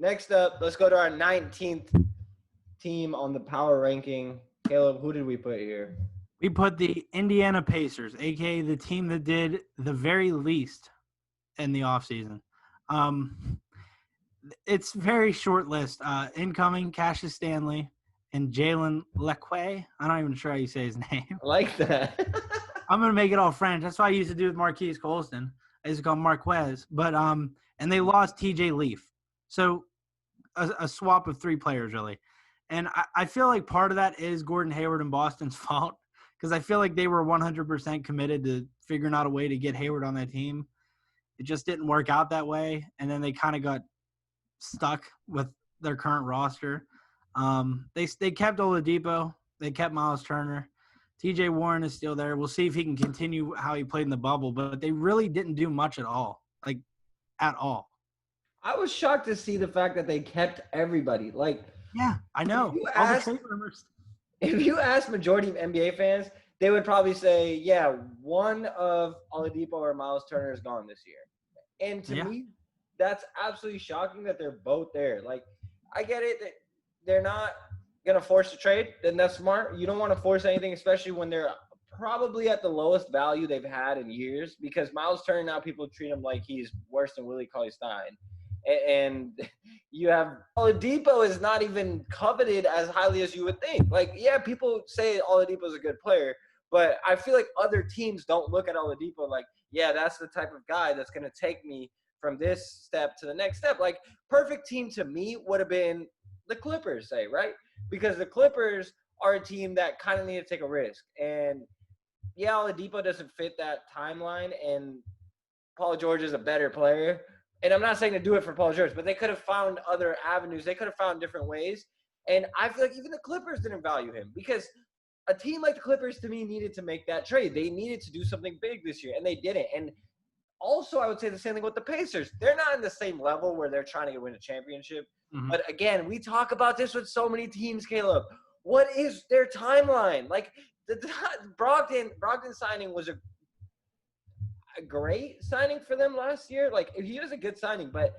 Next up, let's go to our 19th team on the power ranking. Caleb, who did we put here? We put the Indiana Pacers, a.k.a. the team that did the very least in the offseason. It's very short list. Incoming, Cassius Stanley and Jalen Lecque. I'm not even sure how you say his name. I like that. I'm going to make it all French. That's what I used to do with Marquise Colston. I used to call him Marquez. But, and they lost TJ Leaf. So a swap of 3 players, really. And I feel like part of that is Gordon Hayward and Boston's fault because I feel like they were 100% committed to figuring out a way to get Hayward on that team. It just didn't work out that way, and then they kind of got stuck with their current roster. They kept Oladipo. They kept Miles Turner. TJ Warren is still there. We'll see if he can continue how he played in the bubble, but they really didn't do much at all, like at all. I was shocked to see the fact that they kept everybody. Like, yeah, I know. If you ask majority of NBA fans, they would probably say, yeah, one of Oladipo or Miles Turner is gone this year. And to me, that's absolutely shocking that they're both there. Like, I get it that they're not going to force a trade, then that's smart. You don't want to force anything, especially when they're probably at the lowest value they've had in years, because Miles Turner, now people treat him like he's worse than Willie Cauley-Stein. And you have Oladipo is not even coveted as highly as you would think. Like, yeah, people say Oladipo is a good player, but I feel like other teams don't look at Oladipo like, yeah, that's the type of guy that's going to take me from this step to the next step. Like, perfect team to me would have been the Clippers, say, right? Because the Clippers are a team that kind of need to take a risk. And, yeah, Oladipo doesn't fit that timeline, and Paul George is a better player. And I'm not saying to do it for Paul George, but they could have found other avenues. They could have found different ways. And I feel like even the Clippers didn't value him because a team like the Clippers, to me, needed to make that trade. They needed to do something big this year, and they didn't. And also, I would say the same thing with the Pacers. They're not in the same level where they're trying to win a championship. Mm-hmm. But, again, we talk about this with so many teams, Caleb. What is their timeline? Like, the Brogdon signing was a great signing for them last year. Like, he was a good signing, but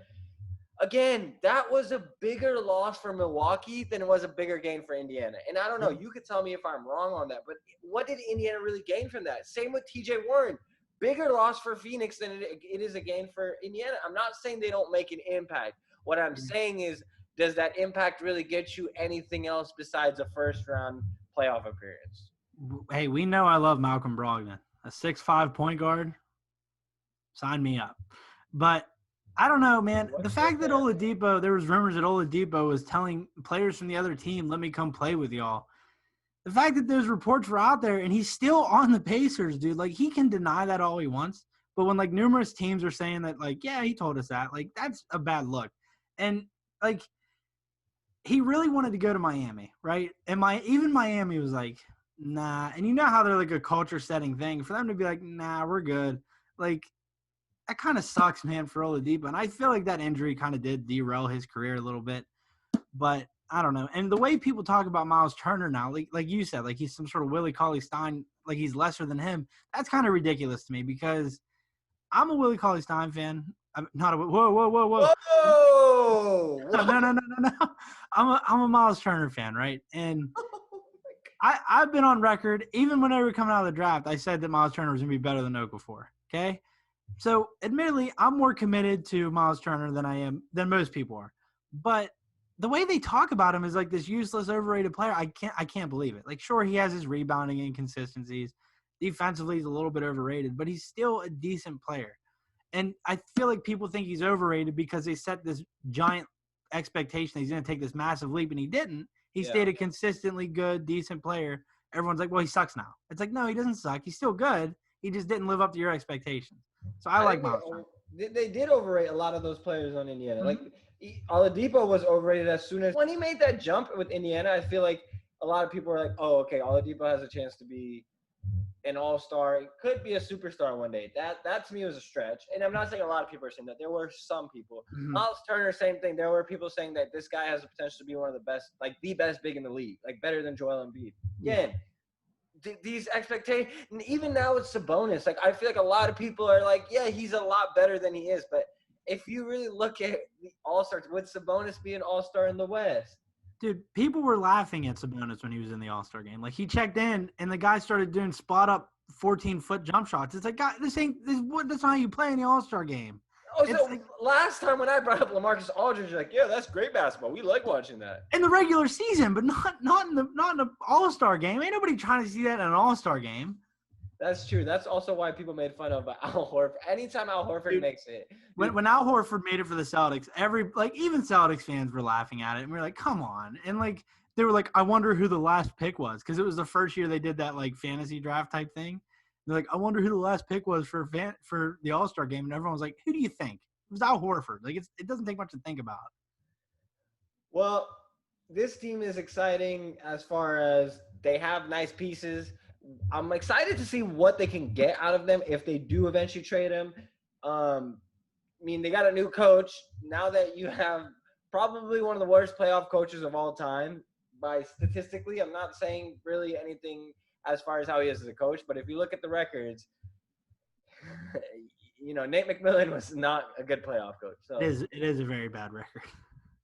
again, that was a bigger loss for Milwaukee than it was a bigger gain for Indiana. And I don't know, you could tell me if I'm wrong on that, but what did Indiana really gain from that? Same with TJ Warren. Bigger loss for Phoenix than it is a gain for Indiana. I'm not saying they don't make an impact. What I'm saying is, does that impact really get you anything else besides a first-round playoff appearance? Hey, we know I love Malcolm Brogdon, a 6'5" point guard. Sign me up. But I don't know, man. The fact that Oladipo, there was rumors that Oladipo was telling players from the other team, let me come play with y'all. The fact that those reports were out there and he's still on the Pacers, dude, like he can deny that all he wants. But when like numerous teams are saying that, like, yeah, he told us that, like that's a bad look. And like he really wanted to go to Miami, right? And even Miami was like, nah. And you know how they're like a culture setting thing. For them to be like, nah, we're good. Like, that kind of sucks, man, for Oladipo. And I feel like that injury kind of did derail his career a little bit. But I don't know. And the way people talk about Miles Turner now, like you said, like he's some sort of Willie Cauley-Stein, like he's lesser than him. That's kind of ridiculous to me because I'm a Willie Cauley-Stein fan. I'm not a – whoa. Whoa! No. I'm a Miles Turner fan, right? And I've been on record, even when they were coming out of the draft, I said that Miles Turner was going to be better than Okafor, okay? So, admittedly, I'm more committed to Miles Turner than most people are. But the way they talk about him is like this useless, overrated player. I can't believe it. Like, sure, he has his rebounding inconsistencies. Defensively, he's a little bit overrated, but he's still a decent player. And I feel like people think he's overrated because they set this giant expectation that he's going to take this massive leap, and he didn't. He stayed a consistently good, decent player. Everyone's like, well, he sucks now. It's like, no, he doesn't suck. He's still good. He just didn't live up to your expectations. So I like Miles Turner. They did overrate a lot of those players on Indiana. Mm-hmm. Like Oladipo was overrated as soon as when he made that jump with Indiana. I feel like a lot of people are like, "Oh, okay, Oladipo has a chance to be an all-star. It could be a superstar one day." That to me was a stretch. And I'm not saying a lot of people are saying that. There were some people. Mm-hmm. Miles Turner, same thing. There were people saying that this guy has the potential to be one of the best, like the best big in the league, like better than Joel Embiid. Again. Yeah. These expectations, and even now it's Sabonis. Like I feel like a lot of people are like, yeah, he's a lot better than he is. But if you really look at the All-Star with Sabonis being All-Star in the West. Dude, people were laughing at Sabonis when he was in the All-Star game. Like, he checked in, and the guy started doing spot-up 14-foot jump shots. It's like, God, that's not how you play in the All-Star game. Oh, so like, last time when I brought up LaMarcus Aldridge, you're like, yeah, that's great basketball. We like watching that. In the regular season, but not in the All-Star game. Ain't nobody trying to see that in an All-Star game. That's true. That's also why people made fun of Al Horford. Anytime Al Horford makes it. When Al Horford made it for the Celtics, even Celtics fans were laughing at it. And we were like, come on. And, like, they were like, I wonder who the last pick was. Because it was the first year they did that, like, fantasy draft type thing. They're like, I wonder who the last pick was for the All-Star game. And everyone was like, who do you think? It was Al Horford. Like, it doesn't take much to think about. Well, this team is exciting as far as they have nice pieces. I'm excited to see what they can get out of them if they do eventually trade him. I mean, they got a new coach. Now that you have probably one of the worst playoff coaches of all time, by statistically, I'm not saying really anything as far as how he is as a coach, but if you look at the records, Nate McMillan was not a good playoff coach. So it is a very bad record.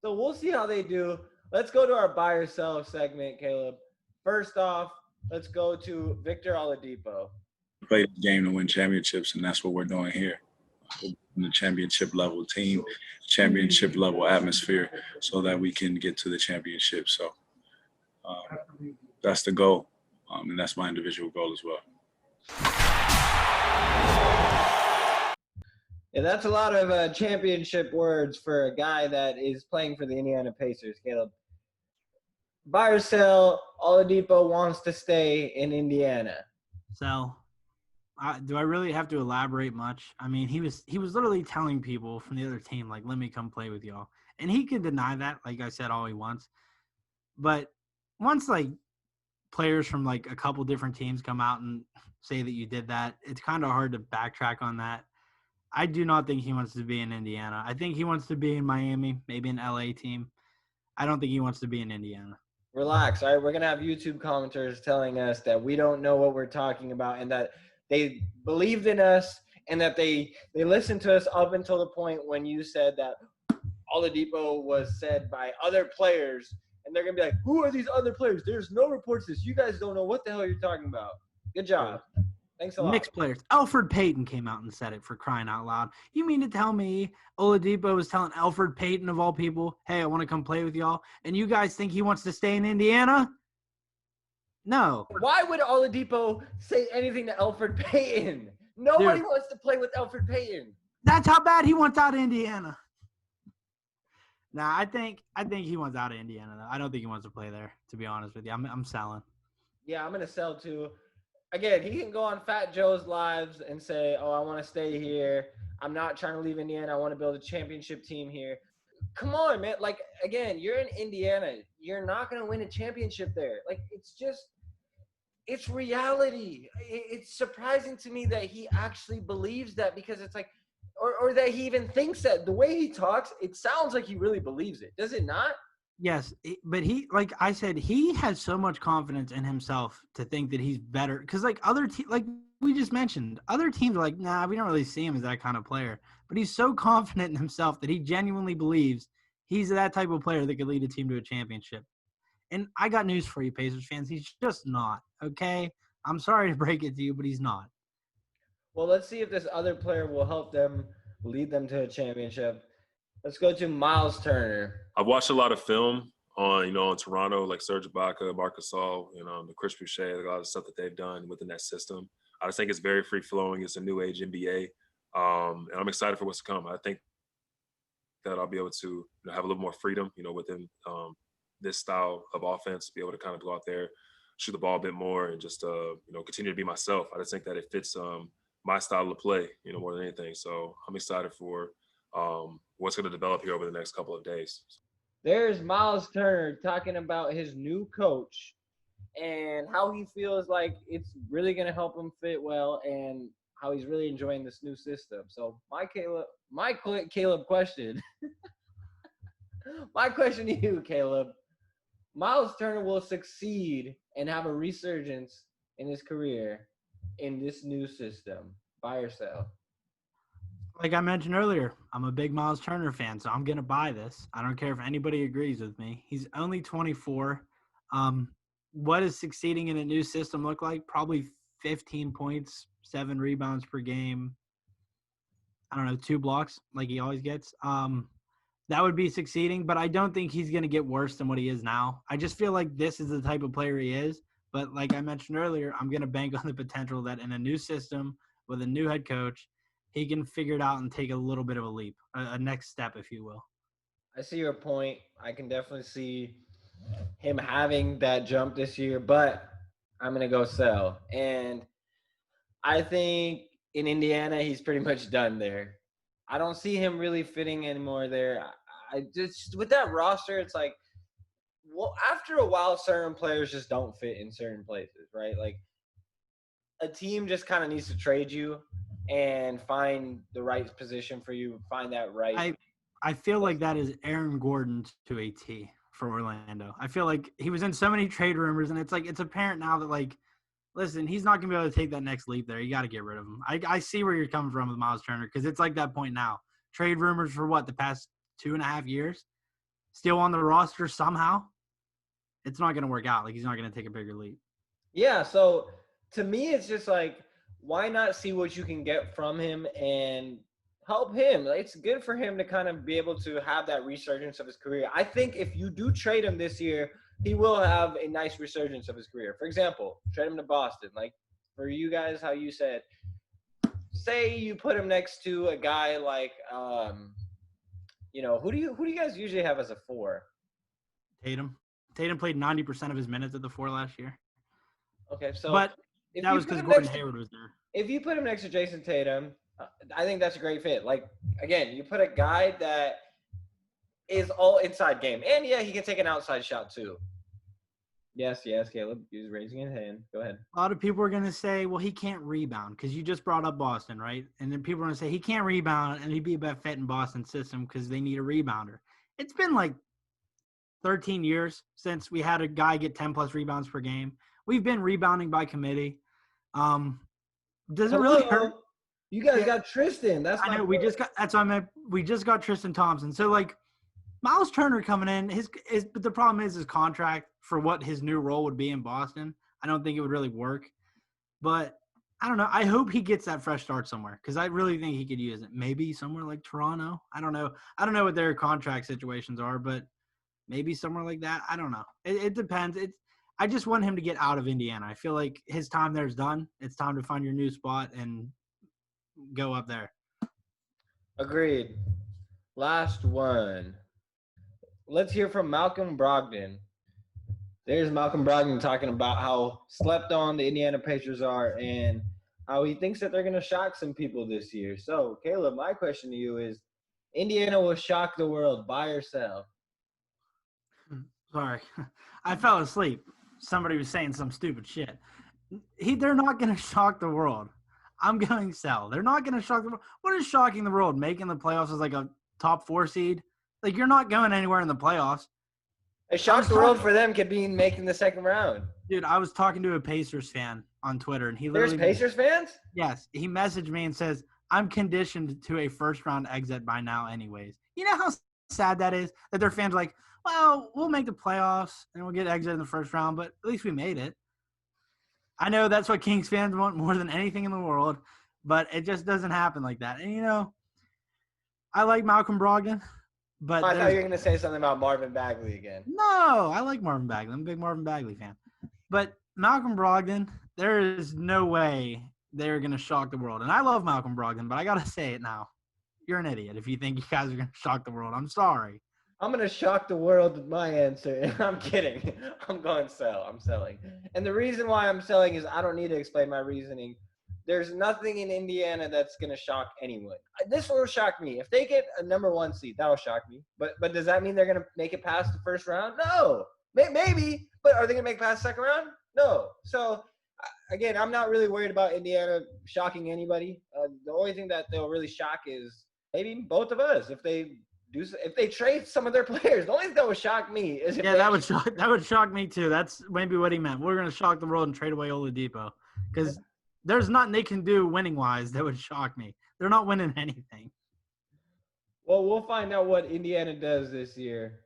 So we'll see how they do. Let's go to our buy or sell segment, Caleb. First off, let's go to Victor Oladipo. Play the game to win championships, and that's what we're doing here. In the championship level team, championship level atmosphere, so that we can get to the championship. So that's the goal, and that's my individual goal as well. Yeah, that's a lot of championship words for a guy that is playing for the Indiana Pacers, Caleb. Buy or sell, Oladipo wants to stay in Indiana. Sell. Do I really have to elaborate much? I mean, he was literally telling people from the other team, like, let me come play with y'all. And he can deny that, like I said, all he wants. But once, like, players from, like, a couple different teams come out and say that you did that, it's kind of hard to backtrack on that. I do not think he wants to be in Indiana. I think he wants to be in Miami, maybe an LA team. I don't think he wants to be in Indiana. Relax, all right? We're going to have YouTube commenters telling us that we don't know what we're talking about and that they believed in us and that they listened to us up until the point when you said that Oladipo was said by other players. And they're going to be like, who are these other players? There's no reports this. You guys don't know what the hell you're talking about. Good job. Thanks a lot. Mixed players. Alfred Payton came out and said it, for crying out loud. You mean to tell me Oladipo was telling Alfred Payton, of all people, hey, I want to come play with y'all, and you guys think he wants to stay in Indiana? No. Why would Oladipo say anything to Alfred Payton? Nobody wants to play with Alfred Payton. That's how bad he wants out of Indiana. Nah, I think he wants out of Indiana, though. I don't think he wants to play there, to be honest with you. I'm selling. Yeah, I'm going to sell too. Again, he can go on Fat Joe's lives and say, oh, I want to stay here. I'm not trying to leave Indiana. I want to build a championship team here. Come on, man. Like, again, you're in Indiana. You're not going to win a championship there. Like, it's reality. It's surprising to me that he actually believes that, because it's like, or that he even thinks that. The way he talks, it sounds like he really believes it. Does it not? Yes, but he, like I said, he has so much confidence in himself to think that he's better. Because, like, like we just mentioned, other teams are like, nah, we don't really see him as that kind of player. But he's so confident in himself that he genuinely believes he's that type of player that could lead a team to a championship. And I got news for you, Pacers fans. He's just not, okay? I'm sorry to break it to you, but he's not. Well, let's see if this other player will help them lead them to a championship. Let's go to Miles Turner. I've watched a lot of film on Toronto, like Serge Ibaka, Marc Gasol, the Chris Boucher, like a lot of stuff that they've done within that system. I just think it's very free flowing. It's a new age NBA, and I'm excited for what's to come. I think that I'll be able to have a little more freedom, within this style of offense, be able to kind of go out there, shoot the ball a bit more, and just continue to be myself. I just think that it fits my style of play, more than anything. So I'm excited for what's going to develop here over the next couple of days. There's Miles Turner talking about his new coach and how he feels like it's really going to help him fit well and how he's really enjoying this new system. So my Caleb question, my question to you, Caleb, Miles Turner will succeed and have a resurgence in his career in this new system. Buy or sell? Like I mentioned earlier, I'm a big Miles Turner fan, so I'm going to buy this. I don't care if anybody agrees with me. He's only 24. What does succeeding in a new system look like? Probably 15 points, 7 rebounds per game. I don't know, 2 blocks like he always gets. That would be succeeding, but I don't think he's going to get worse than what he is now. I just feel like this is the type of player he is. But like I mentioned earlier, I'm going to bank on the potential that in a new system with a new head coach, he can figure it out and take a little bit of a leap, a next step, if you will. I see your point. I can definitely see him having that jump this year, but I'm going to go sell. And I think in Indiana, he's pretty much done there. I don't see him really fitting anymore there. I just, with that roster, it's like, well, after a while, certain players just don't fit in certain places, right? Like, a team just kind of needs to trade you and find the right position for you, find that right. I feel like that is Aaron Gordon to a T for Orlando. I feel like he was in so many trade rumors, and it's like it's apparent now that, like, listen, he's not going to be able to take that next leap there. You got to get rid of him. I see where you're coming from with Miles Turner because it's like that point now. Trade rumors for what, the past 2.5 years? Still on the roster somehow? It's not going to work out. Like, he's not going to take a bigger leap. Yeah, so to me, it's just like, why not see what you can get from him and help him? Like, it's good for him to kind of be able to have that resurgence of his career. I think if you do trade him this year, he will have a nice resurgence of his career. For example, trade him to Boston. Like, for you guys, how you said, say you put him next to a guy like, who do you guys usually have as a 4? Tatum. Tatum played 90% of his minutes at the 4 last year. Okay, so but that was because Gordon Hayward was there. If you put him next to Jason Tatum, I think that's a great fit. Like, again, you put a guy that is all inside game. And, yeah, he can take an outside shot too. Yes, Caleb. He's raising his hand. Go ahead. A lot of people are going to say, well, he can't rebound because you just brought up Boston, right? And then people are going to say he can't rebound and he'd be a better fit in Boston's system because they need a rebounder. It's been like 13 years since we had a guy get 10-plus rebounds per game. We've been rebounding by committee. Does it really hurt? You guys got Tristan. That's I know. We just got. That's what I meant. We just got Tristan Thompson. So like, Miles Turner coming in. But the problem is his contract for what his new role would be in Boston. I don't think it would really work. But I don't know. I hope he gets that fresh start somewhere because I really think he could use it. Maybe somewhere like Toronto. I don't know. I don't know what their contract situations are, but maybe somewhere like that. I don't know. It depends. I just want him to get out of Indiana. I feel like his time there is done. It's time to find your new spot and go up there. Agreed. Last one. Let's hear from Malcolm Brogdon. There's Malcolm Brogdon talking about how slept on the Indiana Pacers are and how he thinks that they're going to shock some people this year. So, Caleb, my question to you is, Indiana will shock the world, buy or sell? Sorry. I fell asleep. Somebody was saying some stupid shit. They're not going to shock the world. I'm going sell. They're not going to shock the world. What is shocking the world? Making the playoffs as like a top 4 seed? Like, you're not going anywhere in the playoffs. It shocks the world for them could be making the second round. Dude, I was talking to a Pacers fan on Twitter, and he literally – There's Pacers fans? Yes. He messaged me and says, I'm conditioned to a first-round exit by now anyways. You know how sad that is? That their fans are like, well, we'll make the playoffs and we'll get exited in the first round, but at least we made it. I know that's what Kings fans want more than anything in the world, but it just doesn't happen like that. And, I like Malcolm Brogdon, but I thought you were going to say something about Marvin Bagley again. No, I like Marvin Bagley. I'm a big Marvin Bagley fan. But Malcolm Brogdon, there is no way they're going to shock the world. And I love Malcolm Brogdon, but I got to say it now. You're an idiot if you think you guys are going to shock the world. I'm sorry. I'm going to shock the world with my answer. I'm kidding. I'm going sell. I'm selling. And the reason why I'm selling is I don't need to explain my reasoning. There's nothing in Indiana that's going to shock anyone. This will shock me. If they get a number 1 seed, that'll shock me. But does that mean they're going to make it past the first round? No. Maybe. But are they going to make it past the second round? No. So, again, I'm not really worried about Indiana shocking anybody. The only thing that they'll really shock is maybe both of us if they trade some of their players. The only thing that would shock me is if that would shock me too. That's maybe what he meant. We're going to shock the world and trade away Oladipo because there's nothing they can do winning wise that would shock me. They're not winning anything. Well, we'll find out what Indiana does this year.